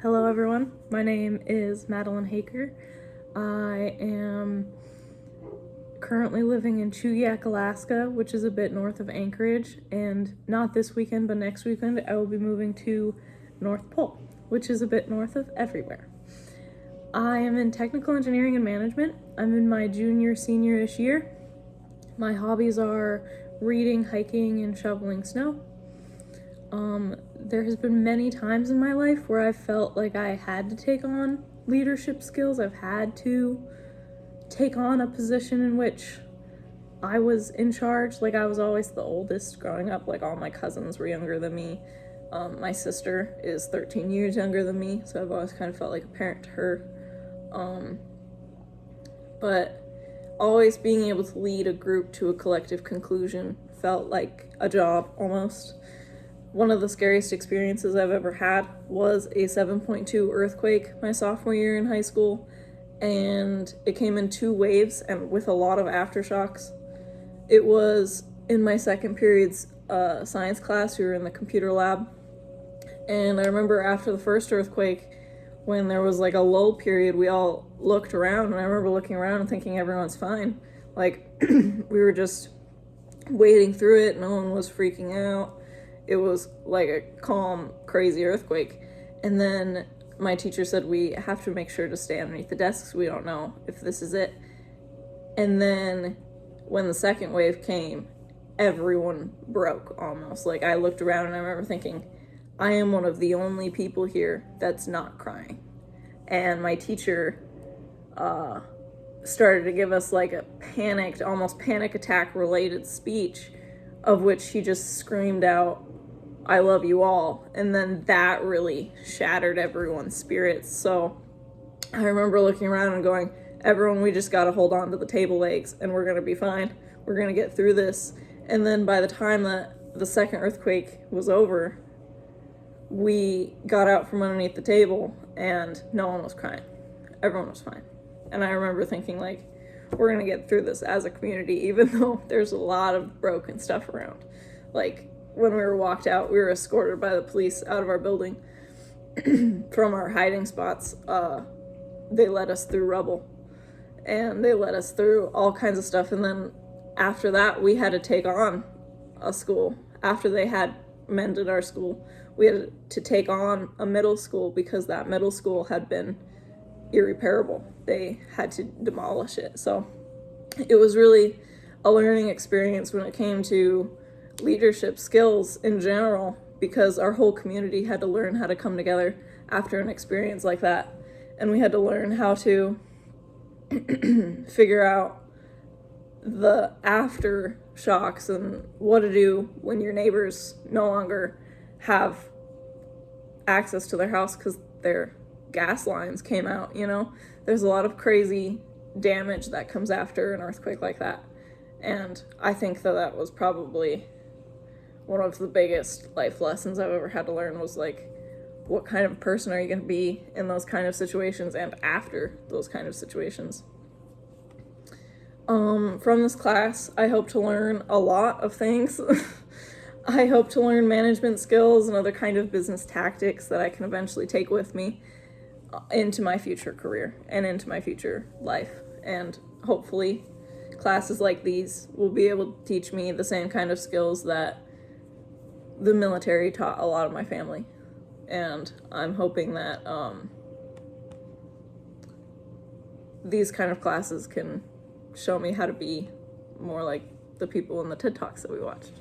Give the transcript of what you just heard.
Hello everyone, my name is Madeline Haker. I am currently living in Chugiak, Alaska, which is a bit north of Anchorage, and not this weekend but next weekend I will be moving to North Pole, which is a bit north of everywhere. I am in technical engineering and management. I'm in my senior-ish year. My hobbies are reading, hiking, and shoveling snow. There has been many times in my life where I felt like I had to take on leadership skills. I've had to take on a position in which I was in charge. Like, I was always the oldest growing up. Like, all my cousins were younger than me. My sister is 13 years younger than me, so I've always kind of felt like a parent to her. But always being able to lead a group to a collective conclusion felt like a job almost. One of the scariest experiences I've ever had was a 7.2 earthquake my sophomore year in high school, and it came in 2 waves and with a lot of aftershocks. It was in my second period's science class. We were in the computer lab, and I remember after the first earthquake, when there was like a lull period, we all looked around, and I remember looking around and thinking everyone's fine. Like, we were just wading through it, no one was freaking out. It was like a calm, crazy earthquake. And then my teacher said we have to make sure to stay underneath the desks. We don't know if this is it. And then when the second wave came, everyone broke almost. Like, I looked around and I remember thinking, I am one of the only people here that's not crying. And my teacher started to give us like a panicked, almost panic attack related speech, of which he just screamed out, "I love you all." And then that really shattered everyone's spirits. So I remember looking around and going, everyone, we just gotta hold on to the table legs and we're gonna be fine. We're gonna get through this. And then by the time that the second earthquake was over, we got out from underneath the table and no one was crying. Everyone was fine. And I remember thinking, like, we're gonna get through this as a community, even though there's a lot of broken stuff around. Like, when we were walked out, we were escorted by the police out of our building from our hiding spots. They led us through rubble, and they led us through all kinds of stuff. And then after that, we had to take on a school. After they had mended our school, we had to take on a middle school because that middle school had been irreparable. They had to demolish it. So it was really a learning experience when it came to leadership skills in general, because our whole community had to learn how to come together after an experience like that. And we had to learn how to figure out the aftershocks and what to do when your neighbors no longer have access to their house because their gas lines came out. There's a lot of crazy damage that comes after an earthquake like that. And I think that was probably one of the biggest life lessons I've ever had to learn, was like, what kind of person are you going to be in those kind of situations and after those kind of situations. From this class, I hope to learn a lot of things. I hope to learn management skills and other kind of business tactics that I can eventually take with me into my future career and into my future life. And hopefully classes like these will be able to teach me the same kind of skills that the military taught a lot of my family. And I'm hoping that these kind of classes can show me how to be more like the people in the TED Talks that we watched.